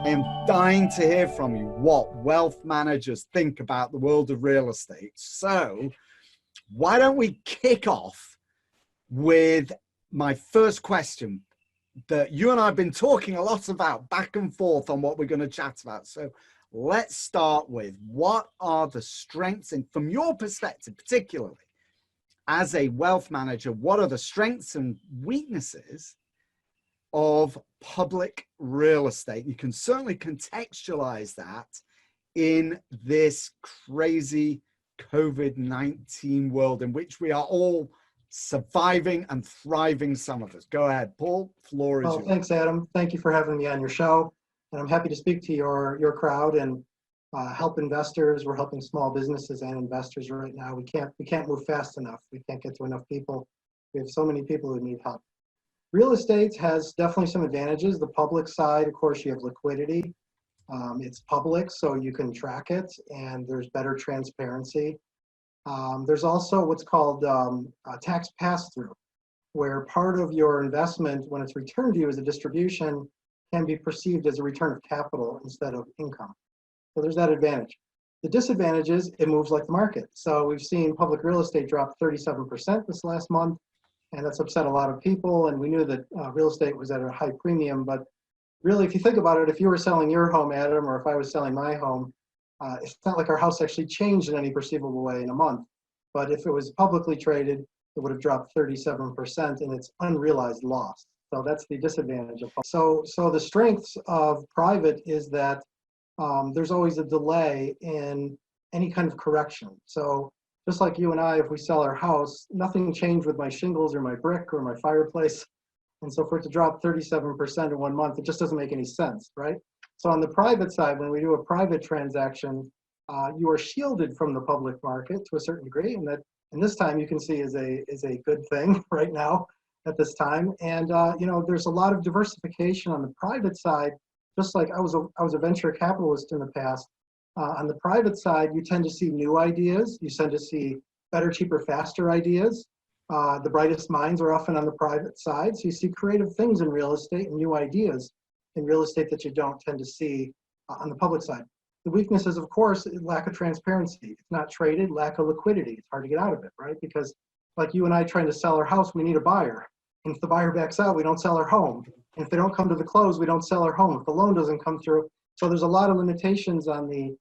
I am dying to hear from you what wealth managers think about the world of real estate. So why don't we kick off with my first question that you and I have been talking a lot about back and forth on what we're going to chat about. So let's start with, what are the strengths, and from your perspective, particularly as a wealth manager, what are the strengths and weaknesses of public real estate? You can certainly contextualize that in this crazy COVID-19 world in which we are all surviving and thriving, some of us. Go ahead, Paul, floor is yours. Thanks, Adam. Thank you for having me on your show. And I'm happy to speak to your crowd and help investors. We're helping small businesses and investors right now. We can't move fast enough. We can't get to enough people. We have so many people who need help. Real estate has definitely some advantages. The public side, of course, you have liquidity. It's public, so you can track it, and there's better transparency. There's also what's called a tax pass-through, where part of your investment, when it's returned to you as a distribution, can be perceived as a return of capital instead of income. So there's that advantage. The disadvantage is it moves like the market. So we've seen public real estate drop 37% this last month, and that's upset a lot of people. And we knew that real estate was at a high premium, but really, if you think about it, if you were selling your home, Adam, or if I was selling my home, it's not like our house actually changed in any perceivable way in a month. But if it was publicly traded, it would have dropped 37% in its unrealized loss. So that's the disadvantage of public. So the strengths of private is that there's always a delay in any kind of correction. So just like you and I, if we sell our house, nothing changed with my shingles or my brick or my fireplace. And so for it to drop 37% in 1 month, it just doesn't make any sense, right? So on the private side, when we do a private transaction, you are shielded from the public market to a certain degree, and that, and this time you can see is a good thing right now at this time. And you know, there's a lot of diversification on the private side. Just like I was a venture capitalist in the past. On the private side, you tend to see new ideas. You tend to see better, cheaper, faster ideas. The brightest minds are often on the private side. So you see creative things in real estate and new ideas in real estate that you don't tend to see on the public side. The weakness is, of course, lack of transparency. It's not traded, lack of liquidity. It's hard to get out of it, right? Because like you and I trying to sell our house, we need a buyer. And if the buyer backs out, we don't sell our home. And if they don't come to the close, we don't sell our home. If the loan doesn't come through. So there's a lot of limitations on the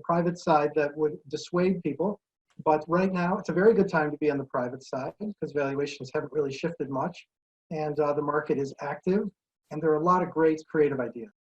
private side that would dissuade people. But right now, it's a very good time to be on the private side because valuations haven't really shifted much. And the market is active. And there are a lot of great creative ideas.